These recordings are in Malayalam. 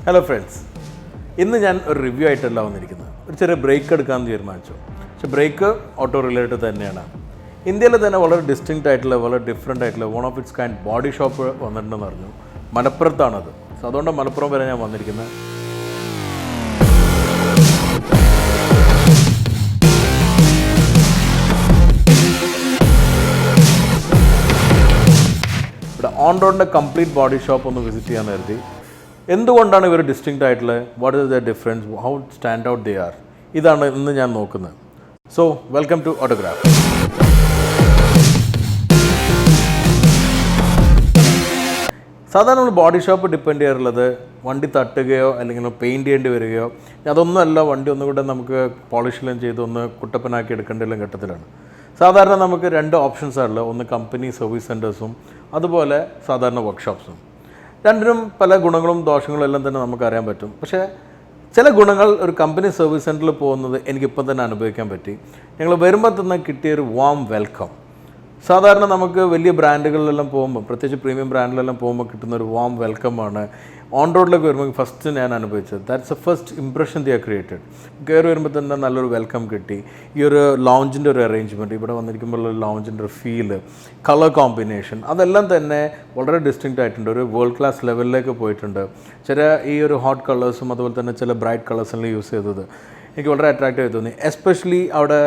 Hello friends. ഇന്ന് ഞാൻ ഒരു റിവ്യൂ ആയിട്ടല്ല വന്നിരിക്കുന്നത്. ഒരു ചെറിയ ബ്രേക്ക് എടുക്കാമെന്ന് തീരുമാനിച്ചു. പക്ഷേ ബ്രേക്ക് ഓട്ടോ റിലേറ്റഡ് തന്നെയാണ്. ഇന്ത്യയിൽ തന്നെ വളരെ ഡിസ്റ്റിങ്ക്റ്റ് ആയിട്ടുള്ള വളരെ ഡിഫറെൻ്റ് ആയിട്ടുള്ള one of its kind body shop വന്നിട്ടുണ്ടെന്ന് പറഞ്ഞു. മലപ്പുറത്താണത്. സോ അതുകൊണ്ട് മലപ്പുറം വരെ ഞാൻ വന്നിരിക്കുന്നത്. ഇവിടെ ഓൺ റോഡിൻ്റെ കംപ്ലീറ്റ് ബോഡി ഷോപ്പ് ഒന്ന് വിസിറ്റ് ചെയ്യാൻ കരുതി. എന്തുകൊണ്ടാണ് ഇവർ ഡിസ്റ്റിങ്ക്റ്റ് ആയിട്ടുള്ളത്, what is the difference, how stand out they are, ഇതാണ് ഇന്ന് ഞാൻ നോക്കുന്നത്. So welcome to Autograph. സാധാരണ നമ്മൾ ബോഡി ഷോപ്പ് ഡിപ്പെൻഡ് ചെയ്യാറുള്ളത് വണ്ടി തട്ടുകയോ അല്ലെങ്കിൽ പെയിൻറ്റ് ചെയ്യേണ്ടി വരികയോ, അതൊന്നുമല്ല, വണ്ടി ഒന്നുകൂടെ നമുക്ക് പോളിഷെല്ലാം ചെയ്ത് ഒന്ന് കുട്ടപ്പനാക്കി എടുക്കേണ്ട ഘട്ടത്തിലാണ്. സാധാരണ നമുക്ക് രണ്ട് ഓപ്ഷൻസാണുള്ളത്. ഒന്ന് കമ്പനി സർവീസ് സെൻറ്റേഴ്സും അതുപോലെ സാധാരണ വർക്ക്ഷോപ്സും. രണ്ടിനും പല ഗുണങ്ങളും ദോഷങ്ങളും എല്ലാം തന്നെ നമുക്കറിയാൻ പറ്റും. പക്ഷേ ചില ഗുണങ്ങൾ ഒരു കമ്പനി സർവീസ് സെൻറ്ററിൽ പോകുന്നത് എനിക്കിപ്പം തന്നെ അനുഭവിക്കാൻ പറ്റി. ഞങ്ങൾ വരുമ്പോൾ തന്നെ കിട്ടിയൊരു വാം വെൽക്കം. സാധാരണ നമുക്ക് വലിയ ബ്രാൻഡുകളിലെല്ലാം പോകുമ്പോൾ, പ്രത്യേകിച്ച് പ്രീമിയം ബ്രാൻഡിലെല്ലാം പോകുമ്പോൾ കിട്ടുന്ന ഒരു വാം വെൽക്കമാണ് ഓൺ റോഡിലേക്ക് വരുമ്പോൾ ഫസ്റ്റ് ഞാൻ അനുഭവിച്ചത്. That's a first impression they are created. കയറി വരുമ്പോൾ തന്നെ നല്ലൊരു വെൽക്കം കിട്ടി. ഈ ഒരു ലോഞ്ചിൻ്റെ ഒരു അറേഞ്ച്മെൻറ്റ്, ഇവിടെ വന്നിരിക്കുമ്പോൾ ലോഞ്ചിൻ്റെ ഒരു ഫീല്, കളർ കോമ്പിനേഷൻ, അതെല്ലാം തന്നെ വളരെ ഡിസ്റ്റിങ്ക്റ്റ് ആയിട്ടുണ്ട്. ഒരു വേൾഡ് ക്ലാസ് ലെവലിലേക്ക് പോയിട്ടുണ്ട്. ചില ഈ ഒരു ഹോട്ട് കളേഴ്സും അതുപോലെ തന്നെ ചില ബ്രൈറ്റ് കളേഴ്സെല്ലാം യൂസ് ചെയ്തത് എനിക്ക് വളരെ അട്രാക്റ്റീവായി തോന്നി. എസ്പെഷ്യലി അവിടെ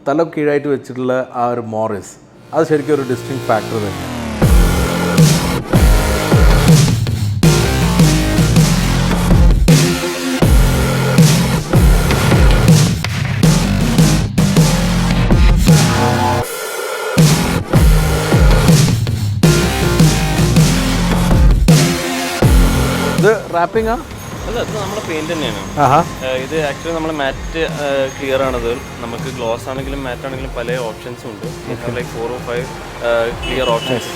തല കീഴായിട്ട് വെച്ചിട്ടുള്ള ആ ഒരു മോറിസ്, അത് ശരിക്കും ഒരു ഡിസ്റ്റിങ്ക്റ്റ് ഫാക്ടർ തന്നെയാണ്. ഇത് റാപ്പിംഗ് അല്ല, ഇത് നമ്മുടെ പെയിന്റ് തന്നെയാണ്. ഇത് ആക്ച്വലി നമ്മുടെ മാറ്റ് ക്ലിയർ ആണത്. നമുക്ക് ഗ്ലോസ് ആണെങ്കിലും മാറ്റ് ആണെങ്കിലും പല ഓപ്ഷൻസും ഉണ്ട്. Like 4 or 5 clear options.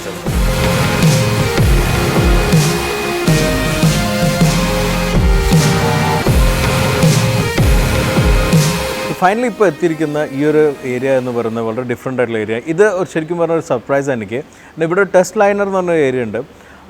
Finally ഇപ്പോൾ എത്തിയിരിക്കുന്ന ഈ ഒരു ഏരിയ എന്ന് പറയുന്നത് വളരെ ഡിഫറെൻ്റ് ആയിട്ടുള്ള ഏരിയ. ഇത് ശരിക്കും പറഞ്ഞ ഒരു സർപ്രൈസ് എനിക്ക്. ഇവിടെ ഒരു ടെസ്റ്റ് ലൈനർ എന്ന് പറഞ്ഞ ഏരിയ ഉണ്ട്.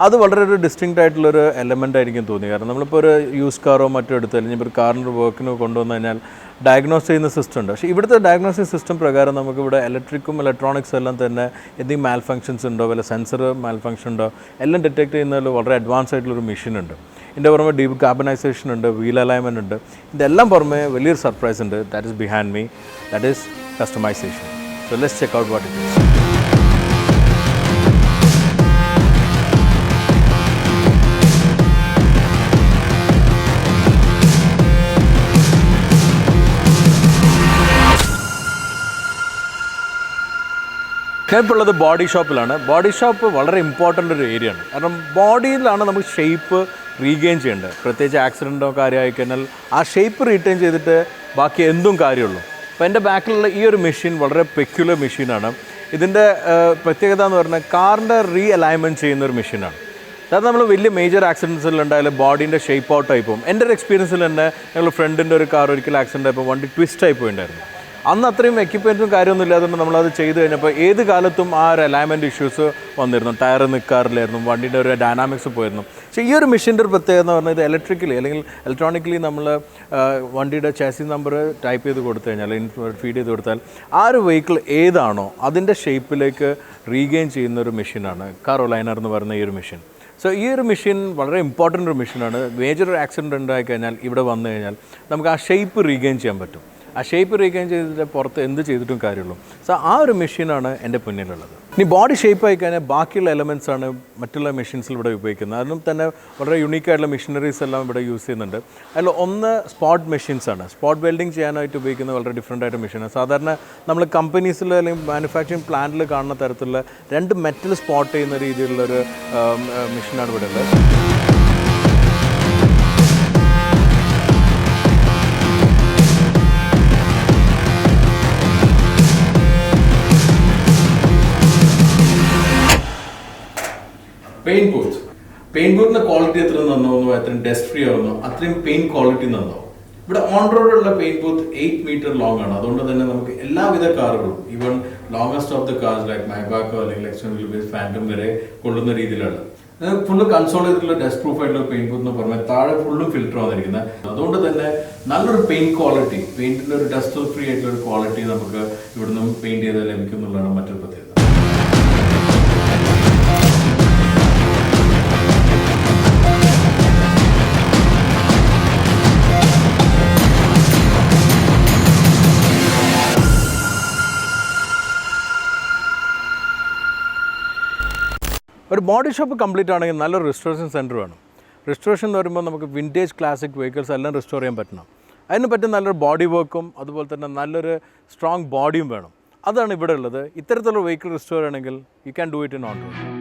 അത് വളരെ ഒരു ഡിസ്റ്റിങ്ക്റ്റ് ആയിട്ടുള്ളൊരു എലമെൻ്റ് ആയിരിക്കും തോന്നി. കാരണം നമ്മളിപ്പോൾ ഒരു യൂസ് കാറോ മറ്റോ എടുത്ത് അല്ലെങ്കിൽ ഇപ്പോൾ ഒരു കാറിൻ്റെ വർക്കിനോ കൊണ്ടുവന്നു കഴിഞ്ഞാൽ ഡയഗ്നോസ് ചെയ്യുന്ന സിസ്റ്റം ഉണ്ട്. പക്ഷേ ഇവിടുത്തെ ഡയഗ്നോസിസ് സിസ്റ്റം പ്രകാരം നമുക്കിവിടെ ഇലക്ട്രിക്കും ഇലക്ട്രോണിക്സും എല്ലാം തന്നെ എന്തെങ്കിലും മാൽ ഫങ്ഷൻസ് ഉണ്ടോ, വല്ല സെൻസർ മാൽ ഫങ്ഷൻ ഉണ്ടോ, എല്ലാം ഡിറ്റക്ട് ചെയ്യുന്നതിൽ വളരെ അഡ്വാൻസ് ആയിട്ടുള്ളൊരു മെഷീൻ ഉണ്ട്. ഇതിൻ്റെ പുറമെ ഡീപ് കാർബണൈസേഷൻ ഉണ്ട്, വീൽ അലൈൻമെൻറ്റ് ഉണ്ട്. ഇതെല്ലാം പുറമെ വലിയൊരു സർപ്രൈസ് ഉണ്ട്. That is behind me, that is customisation. So let's check out what it is. ഞാനിപ്പോൾ ഉള്ളത് ബോഡി ഷോപ്പിലാണ്. ബോഡി ഷോപ്പ് വളരെ ഇമ്പോർട്ടൻ്റ് ഒരു ഏരിയ ആണ്. കാരണം ബോഡിയിലാണ് നമുക്ക് ഷേപ്പ് റീഗെയിൻ ചെയ്യേണ്ടത്. പ്രത്യേകിച്ച് ആക്സിഡൻറ്റോ കാര്യമായി കഴിഞ്ഞാൽ ആ ഷേപ്പ് റീറ്റെയിൻ ചെയ്തിട്ട് ബാക്കി എന്തും കാര്യമുള്ളൂ. അപ്പോൾ എൻ്റെ ബാക്കിലുള്ള ഈ ഒരു മെഷീൻ വളരെ പെക്യുലർ മെഷീനാണ്. ഇതിൻ്റെ പ്രത്യേകത എന്ന് പറഞ്ഞാൽ കാറിൻ്റെ റീ അലൈൻമെൻറ്റ് ചെയ്യുന്നൊരു മെഷീനാണ്. അതായത് നമ്മൾ വലിയ മേജർ ആക്സിഡൻസിലുണ്ടായാലും ബോഡീൻ്റെ ഷേപ്പ് ഔട്ടായി പോകും. എൻ്റെ ഒരു എക്സ്പീരിയൻസിൽ തന്നെ ഞങ്ങൾ ഫ്രണ്ടിൻ്റെ ഒരു കാർ ഒരിക്കലും ആക്സിഡൻ്റ് ആയപ്പോൾ വണ്ടി ട്വിസ്റ്റായി പോയിട്ടുണ്ടായിരുന്നു. അന്ന് അത്രയും എക്യുപ്മെൻറ്റും കാര്യമൊന്നും ഇല്ലാതുകൊണ്ട് നമ്മളത് ചെയ്ത് കഴിഞ്ഞപ്പോൾ ഏത് കാലത്തും ആ ഒരു അലൈൻമെൻറ്റ് ഇഷ്യൂസ് വന്നിരുന്നു. ടയർ നിൽക്കാറില്ലായിരുന്നു, വണ്ടിൻ്റെ ഒരു ഡൈനാമിക്സ് പോയിരുന്നു. പക്ഷേ ഈ ഒരു മെഷീൻ്റെ ഒരു പ്രത്യേകത എന്ന് പറഞ്ഞാൽ ഇത് ഇലക്ട്രിക്കലി അല്ലെങ്കിൽ ഇലക്ട്രോണിക്കലി നമ്മൾ വണ്ടിയുടെ ചാസി നമ്പർ ടൈപ്പ് ചെയ്ത് കൊടുത്തു കഴിഞ്ഞാൽ, ഫീഡ് ചെയ്ത് കൊടുത്താൽ ആ ഒരു വെഹിക്കിൾ ഏതാണോ അതിൻ്റെ ഷേപ്പിലേക്ക് റീഗെയിൻ ചെയ്യുന്ന ഒരു മെഷീനാണ് കാർ ലൈനർ എന്ന് പറയുന്ന ഈ ഒരു മെഷീൻ. സോ ഈ ഒരു മെഷീൻ വളരെ ഇമ്പോർട്ടൻ്റ് ഒരു മെഷീനാണ്. മേജർ ഒരു ആക്സിഡൻറ്റ് ഉണ്ടായി കഴിഞ്ഞാൽ ഇവിടെ വന്നു കഴിഞ്ഞാൽ നമുക്ക് ആ ഷേപ്പ് റീഗെയിൻ ചെയ്യാൻ പറ്റും. ആ ഷേപ്പ് റീഗെയിൻ ചെയ്തിട്ട് പുറത്ത് എന്ത് ചെയ്തിട്ടും കാര്യമുള്ളൂ. സോ ആ ഒരു മെഷീനാണ് എൻ്റെ മുന്നിലുള്ളത്. ഇനി ബോഡി ഷേപ്പ് ആയി കഴിഞ്ഞാൽ ബാക്കിയുള്ള എലമെൻറ്റ്സ് ആണ് മറ്റുള്ള മെഷീൻസിൽ ഇവിടെ ഉപയോഗിക്കുന്നത്. അതിനും തന്നെ വളരെ യുണീക്കായിട്ടുള്ള മെഷീനറീസ് എല്ലാം ഇവിടെ യൂസ് ചെയ്യുന്നുണ്ട്. അതിൽ ഒന്ന് സ്പോട്ട് മെഷീൻസാണ്. സ്പോട്ട് വെൽഡിങ് ചെയ്യാനായിട്ട് ഉപയോഗിക്കുന്ന വളരെ ഡിഫറെൻ്റ് ആയിട്ട് മെഷീനാണ്. സാധാരണ നമ്മൾ കമ്പനീസിൽ അല്ലെങ്കിൽ മാനുഫാക്ചറിങ് പ്ലാന്റിൽ കാണുന്ന തരത്തിലുള്ള രണ്ട് മെറ്റൽ സ്പോട്ട് ചെയ്യുന്ന രീതിയിലുള്ളൊരു മെഷീനാണ് ഇവിടെ ഉള്ളത്. പെയിൻ ബൂത്തിന്റെ ക്വാളിറ്റി എത്ര നന്നാവുന്നു, എത്രയും ഡസ്റ്റ് ഫ്രീ ആവുന്നു, അത്രയും പെയിൻ ക്വാളിറ്റി നന്നാവും. ഇവിടെ ഓൺ റോഡുള്ള പെയിൻ ബൂത്ത് 8 meter ലോങ് ആണ്. അതുകൊണ്ട് തന്നെ നമുക്ക് എല്ലാവിധ കാറുകളും, even longest of the cars like മൈബാക്കോ അല്ലെങ്കിൽ എക്സ്റ്റേണൽ ഫാൻറ്റം വരെ കൊള്ളുന്ന രീതിയിലാണ്. ഫുള്ള് കൺസോൾ ചെയ്തിട്ടുള്ള ഡസ്റ്റ് പ്രൂഫ് ആയിട്ടുള്ള പെയിന്റ് ബൂത്ത് എന്ന് പറഞ്ഞാൽ താഴെ ഫുള്ളും ഫിൽറ്റർ വന്നിരിക്കുന്നത്. അതുകൊണ്ട് തന്നെ നല്ലൊരു പെയിന്റ് ക്വാളിറ്റി, പെയിന്റിന്റെ ഒരു ഡസ്റ്റ് ഫ്രീ ആയിട്ടുള്ള ഒരു ക്വാളിറ്റി നമുക്ക് ഇവിടുന്ന് പെയിന്റ് ചെയ്ത് ലഭിക്കും എന്നുള്ളതാണ് മറ്റൊരു പ്രത്യേകത. ഒരു ബോഡി ഷോപ്പ് കംപ്ലീറ്റ് ആണെങ്കിൽ നല്ലൊരു റിസ്റ്റോറേഷൻ സെൻറ്റർ വേണം. റിസ്റ്റോറേഷൻ എന്ന് പറയുമ്പോൾ നമുക്ക് വിൻറ്റേജ് ക്ലാസിക് വെഹിക്കിൾസ് എല്ലാം റിസ്റ്റോർ ചെയ്യാൻ പറ്റണം. അതിന് പറ്റും നല്ലൊരു ബോഡി വർക്കും അതുപോലെ തന്നെ നല്ലൊരു സ്ട്രോങ് ബോഡിയും വേണം. അതാണ് ഇവിടെ ഉള്ളത്. ഇത്തരത്തിലുള്ള വെഹിക്കിൾ റിസ്റ്റോർ ചെയ്യണമെങ്കിൽ you can do it in on road.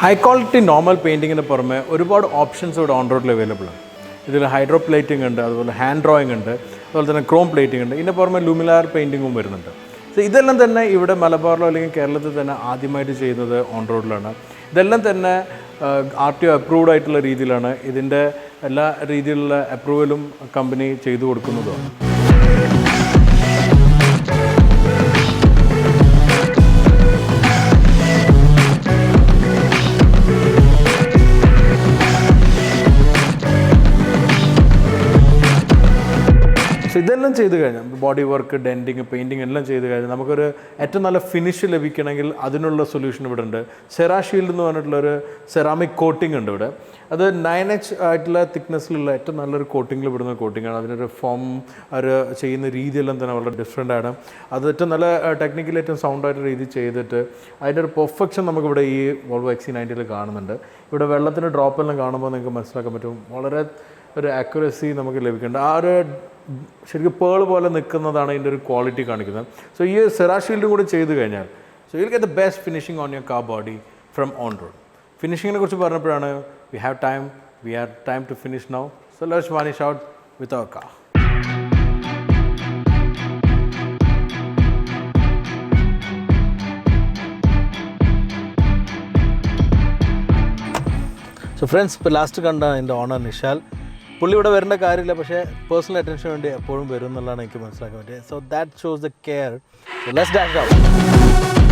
High quality normal പെയിൻറ്റിങ്ങിന് പുറമെ ഒരുപാട് ഓപ്ഷൻസ് ഇവിടെ ഓൺ റോഡിൽ അവൈലബിൾ ആണ്. ഇതിൽ ഹൈഡ്രോ പ്ലേറ്റിംഗ് ഉണ്ട്, അതുപോലെ ഹാൻഡ് ഡ്രോയിങ് ഉണ്ട്, അതുപോലെ തന്നെ ക്രോം പ്ലേറ്റിംഗ് ഉണ്ട്. ഇതിൻ്റെ പുറമെ ലൂമിനാർ പെയിൻറ്റിങ്ങും വരുന്നുണ്ട്. സോ ഇതെല്ലാം തന്നെ ഇവിടെ മലബാറിലോ അല്ലെങ്കിൽ കേരളത്തിൽ തന്നെ ആദ്യമായിട്ട് ചെയ്യുന്നത് ഓൺ റോഡിലാണ്. ഇതെല്ലാം തന്നെ RTO അപ്രൂവ്ഡ് ആയിട്ടുള്ള രീതിയിലാണ്. ഇതിൻ്റെ എല്ലാ രീതിയിലുള്ള അപ്രൂവലും കമ്പനി ചെയ്തു കൊടുക്കുന്നതുമാണ്. സോ ഇതെല്ലാം ചെയ്ത് കഴിഞ്ഞാൽ ബോഡി വർക്ക്, ഡെൻറ്റിങ്, പെയിൻറ്റിങ് എല്ലാം ചെയ്ത് കഴിഞ്ഞാൽ നമുക്കൊരു ഏറ്റവും നല്ല ഫിനിഷ് ലഭിക്കണമെങ്കിൽ അതിനുള്ള സൊല്യൂഷൻ ഇവിടെ ഉണ്ട്. സെറാഷീൽഡ് എന്ന് പറഞ്ഞിട്ടുള്ളൊരു സെറാമിക് കോട്ടിംഗ് ഉണ്ട് ഇവിടെ. അത് 9H ആയിട്ടുള്ള തിക്നെസ്സിലുള്ള ഏറ്റവും നല്ലൊരു കോട്ടിങ്ങിൽ വിടുന്ന കോട്ടിങ്ങാണ്. അതിനൊരു ഫോം അവർ ചെയ്യുന്ന രീതിയെല്ലാം തന്നെ വളരെ ഡിഫറെൻ്റ് ആണ്. അത് ഏറ്റവും നല്ല ടെക്നിക്കലി ഏറ്റവും സൗണ്ടായിട്ട് രീതി ചെയ്തിട്ട് അതിൻ്റെ ഒരു പെർഫെക്ഷൻ നമുക്കിവിടെ ഈ വോൾവോ XC90 കാണുന്നുണ്ട്. ഇവിടെ വെള്ളത്തിൻ്റെ ഡ്രോപ്പെല്ലാം കാണുമ്പോൾ നിങ്ങൾക്ക് മനസ്സിലാക്കാൻ പറ്റും വളരെ ഒരു ആക്യുറസി നമുക്ക് ലഭിക്കുന്നുണ്ട്. ആ ഒരു ശരിക്കും പേൾ പോലെ നിൽക്കുന്നതാണ് ഇതിൻ്റെ ഒരു ക്വാളിറ്റി കാണിക്കുന്നത്. സോ ഈ സെറാഷീൽഡ് കൂടി ചെയ്ത് കഴിഞ്ഞാൽ so you will get the best finishing on your car body from on road. ഫിനിഷിങ്ങിനെ കുറിച്ച് പറഞ്ഞപ്പോഴാണ് we have time to finish now. So let's vanish out with our car. So friends, ഇപ്പോൾ ലാസ്റ്റ് കണ്ട എൻ്റെ ഓണർ നിഷാൽ. പുള്ളി ഇവിടെ വരേണ്ട കാര്യമില്ല, പക്ഷേ പേഴ്സണൽ അറ്റൻഷന് വേണ്ടി എപ്പോഴും വരും എന്നുള്ളതാണ് എനിക്ക് മനസ്സിലാക്കാൻ പറ്റിയത്. So that shows the care. So let's dash out.